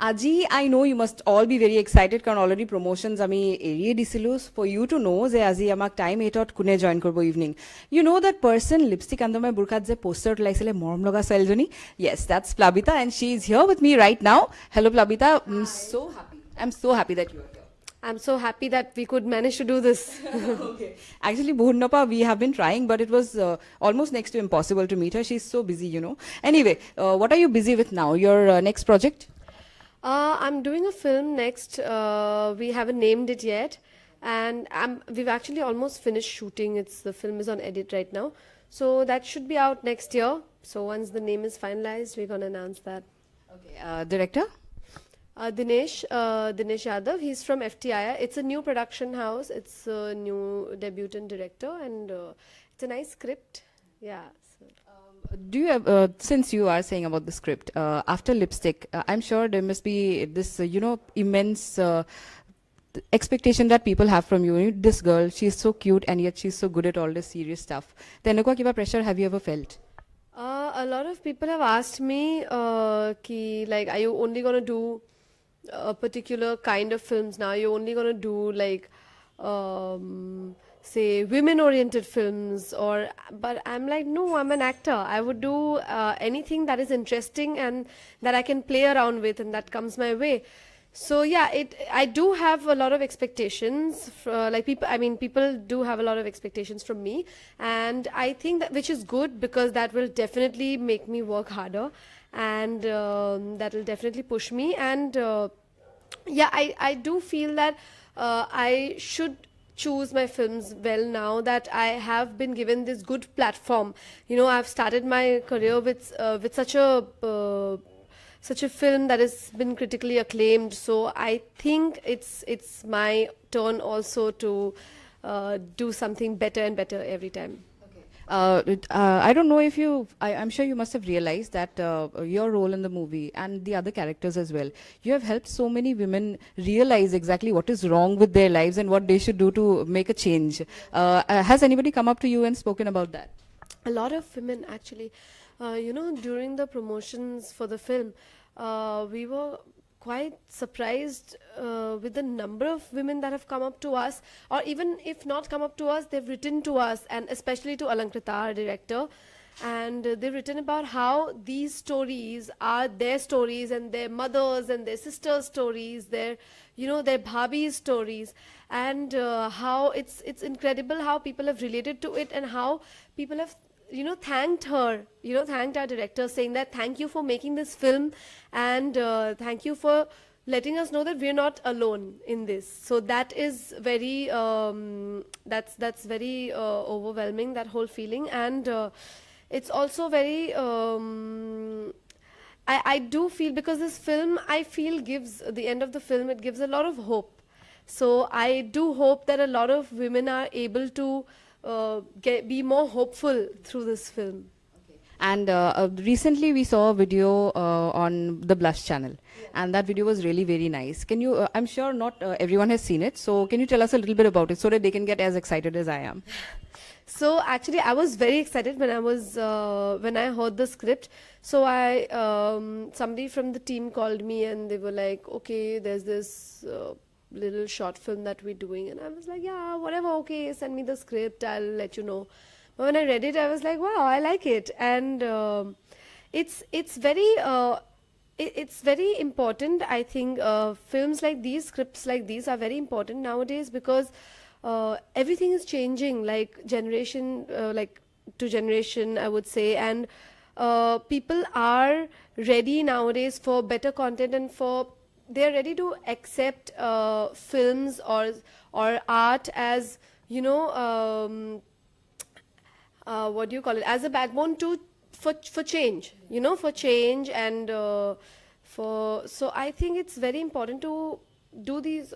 Aji, I know you must all be very excited because already promotions ami area disilus for you to know যে আজি আমাক time 8 কোনে join করব evening. You know that person lipstick under my burqa যে poster লাইছিলে মৰম লগা ছোৱালীজনী? Yes, that's Plabita and she is here with me right now. Hello Plabita, I'm so happy that you are here. I'm so happy that we could manage to do this. Okay. Actually, Bhunnapa, we have been trying, but it was almost next to impossible to meet her. She's so busy, you know. Anyway, what are you busy with now? Your next project? I'm doing a film next. We haven't named it yet, and we've actually almost finished shooting. The film is on edit right now, so that should be out next year. So once the name is finalized, we're gonna announce that. Okay. Director? Dinesh Yadav. He's from FTIR. It's a new production house. It's a new debutant director, and it's a nice script. Yeah. So. Do you have, since you are saying about the script, after Lipstick, I'm sure there must be this, immense expectation that people have from you. This girl, she's so cute and yet she's so good at all this serious stuff. Then, what pressure have you ever felt? A lot of people have asked me, are you only going to do a particular kind of films now? You're only going to do say women-oriented films, but I'm like, no, I'm an actor. I would do anything that is interesting and that I can play around with and that comes my way. So yeah, I do have a lot of expectations. People do have a lot of expectations from me, and I think that which is good because that will definitely make me work harder, and that will definitely push me. And I do feel that I should choose my films well now that I have been given this good platform. I've started my career with such a film that has been critically acclaimed. So I think it's my turn also to do something better and better every time. I don't know if I'm sure you must have realized that your role in the movie and the other characters as well, you have helped so many women realize exactly what is wrong with their lives and what they should do to make a change. Has anybody come up to you and spoken about that? A lot of women actually. During the promotions for the film, we were quite surprised with the number of women that have come up to us, or even if not come up to us, they've written to us, and especially to Alankrita, our director, and they've written about how these stories are their stories and their mothers and their sisters' stories, their bhabis' stories, and how it's incredible how people have related to it and how people have thanked our director, saying that thank you for making this film and thank you for letting us know that we're not alone in this. So that is very that's very overwhelming, that whole feeling. And it's also very I do feel, because this film, I feel, gives, the end of the film, it gives a lot of hope. So I do hope that a lot of women are able to be more hopeful through this film. And recently we saw a video on the Blush channel, and that video was really very nice. Can you, I'm sure not everyone has seen it, so can you tell us a little bit about it so that they can get as excited as I am? So actually I was very excited when I heard the script. So somebody from the team called me and they were like, okay, there's this little short film that we're doing, and I was like, yeah, whatever, okay, send me the script, I'll let you know. But when I read it, I was like, wow, I like it. And it's very important. I think films like these, scripts like these are very important nowadays, because everything is changing, like generation to generation, I would say, and people are ready nowadays for better content, and they're ready to accept films or art as, what do you call it, as a backbone for change, for change, and so I think it's very important to do these,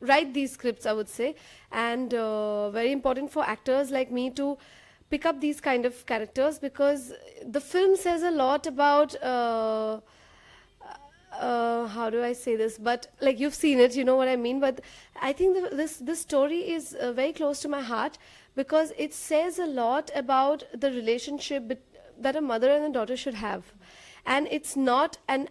write these scripts, I would say, and very important for actors like me to pick up these kind of characters, because the film says a lot about how do I say this, but like, you've seen it, you know what I mean. But I think this story is very close to my heart, because it says a lot about the relationship that a mother and a daughter should have. and it's not, and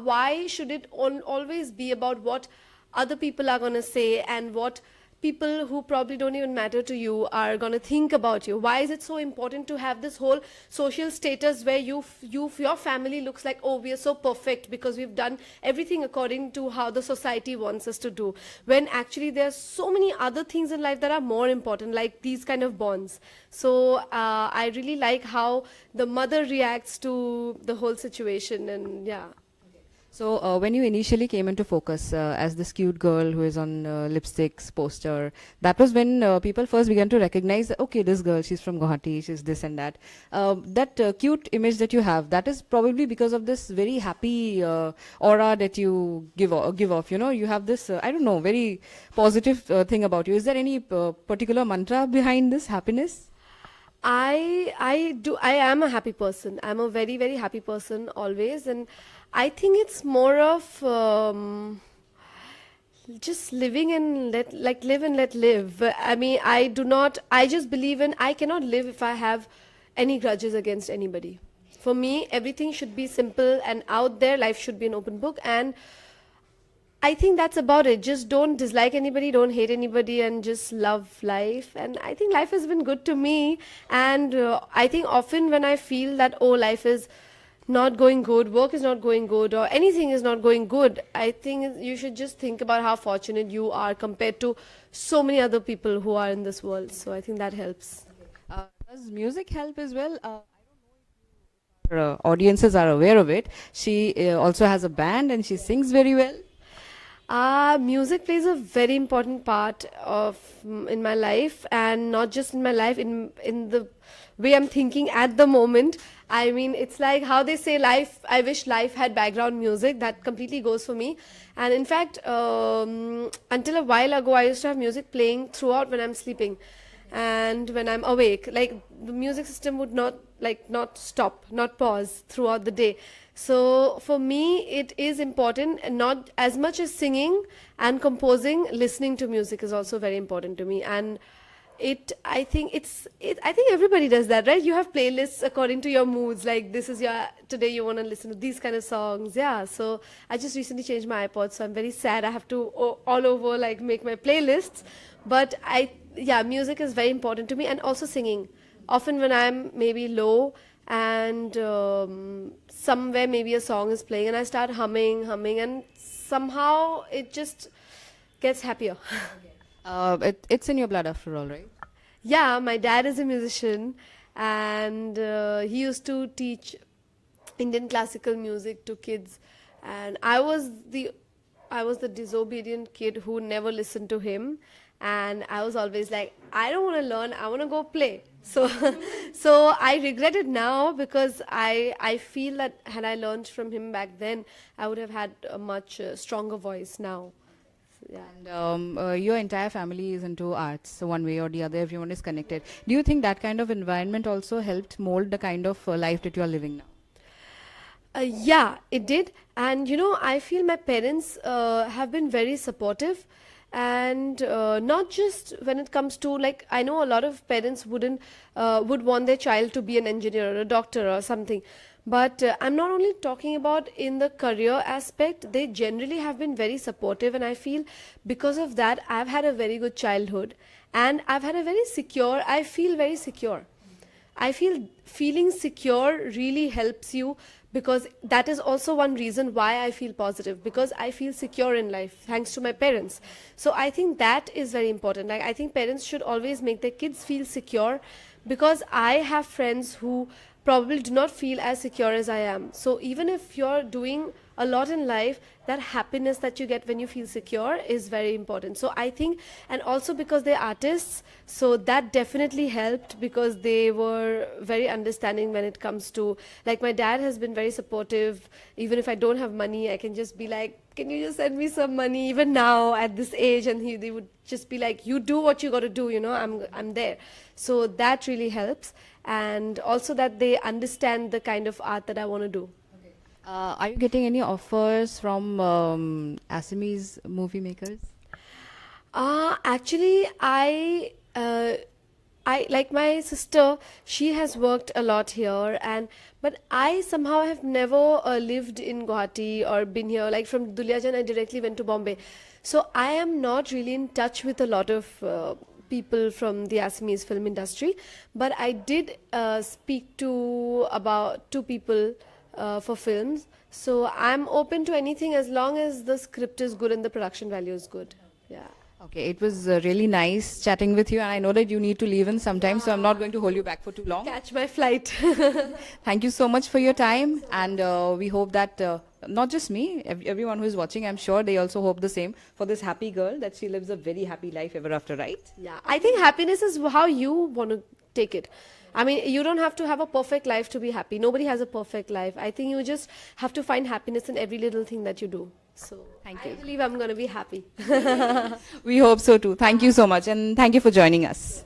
why should it always be about what other people are going to say and what people who probably don't even matter to you are going to think about you? Why is it so important to have this whole social status where your family looks like, oh, we are so perfect because we've done everything according to how the society wants us to do, when actually there are so many other things in life that are more important, like these kind of bonds. So I really like how the mother reacts to the whole situation, and yeah. So when you initially came into focus as this cute girl who is on lipsticks poster, that was when people first began to recognize, okay, this girl, she's from Guwahati, she's this and that. That cute image that you have, that is probably because of this very happy aura that you give off. You know, you have this, I don't know, very positive thing about you. Is there any particular mantra behind this happiness? I am a happy person. I'm a very, very happy person always, and I think it's more of just living and live and let live. I mean, I just believe in, I cannot live if I have any grudges against anybody. For me, everything should be simple and out there. Life should be an open book, and I think that's about it. Just don't dislike anybody, don't hate anybody, and just love life. And I think life has been good to me. And I think often when I feel that, oh, life is not going good, work is not going good, or anything is not going good, I think you should just think about how fortunate you are compared to so many other people who are in this world. So I think that helps. Does music help as well? Our audiences are aware of it. She also has a band and she sings very well. Music plays a very important part of in my life, and not just in my life, in the way I'm thinking at the moment. I mean, it's like how they say life, I wish life had background music. That completely goes for me. And in fact, until a while ago, I used to have music playing throughout when I'm sleeping and when I'm awake. Like, the music system would not stop, not pause throughout the day. So for me, it is important, and not as much as singing and composing, listening to music is also very important to me. And I think everybody does that, right? You have playlists according to your moods. Like, this is today you want to listen to these kind of songs. Yeah. So I just recently changed my iPod, so I'm very sad. I have to all over like make my playlists. But music is very important to me, and also singing. Often when I'm maybe low and somewhere maybe a song is playing and I start humming, and somehow it just gets happier. It's in your blood after all, right? Yeah, my dad is a musician, and he used to teach Indian classical music to kids, and I was the disobedient kid who never listened to him, and I was always like, I don't want to learn, I want to go play. So so I regret it now, because I feel that had I learned from him back then, I would have had a much stronger voice now. Yeah. And your entire family is into arts, so one way or the other, everyone is connected. Do you think that kind of environment also helped mold the kind of life that you are living now? Yeah, it did. And I feel my parents have been very supportive, and not just when it comes to, like, I know a lot of parents would want their child to be an engineer or a doctor or something. But I'm not only talking about in the career aspect, they generally have been very supportive, and I feel because of that, I've had a very good childhood, and I feel very secure. I feel feeling secure really helps you, because that is also one reason why I feel positive, because I feel secure in life thanks to my parents. So I think that is very important. Like, I think parents should always make their kids feel secure, because I have friends who probably do not feel as secure as I am. So even if you're doing a lot in life, that happiness that you get when you feel secure is very important. So I think, and also because they're artists, so that definitely helped, because they were very understanding when it comes to, like, my dad has been very supportive. Even if I don't have money, I can just be like, can you just send me some money, even now at this age? And they would just be like, you do what you got to do, I'm there. So that really helps. And also that they understand the kind of art that I want to do. Are you getting any offers from Assamese movie makers? Actually, I I like my sister. She has worked a lot here, but I somehow have never lived in Guwahati or been here. Like from Duliajan, I directly went to Bombay, so I am not really in touch with a lot of people from the Assamese film industry. But I did speak to about 2 people for films. So I'm open to anything as long as the script is good and the production value is good. Yeah. Okay, it was really nice chatting with you, and I know that you need to leave in some time, so I'm not going to hold you back for too long. Catch my flight. Thank you so much for your time, and we hope that not just me, everyone who is watching, I'm sure they also hope the same for this happy girl, that she lives a very happy life ever after, right? Yeah, I think happiness is how you want to take it. I mean, you don't have to have a perfect life to be happy. Nobody has a perfect life. I think you just have to find happiness in every little thing that you do. So, Thank you. I believe I'm going to be happy. We hope so too. Thank you so much, and thank you for joining us.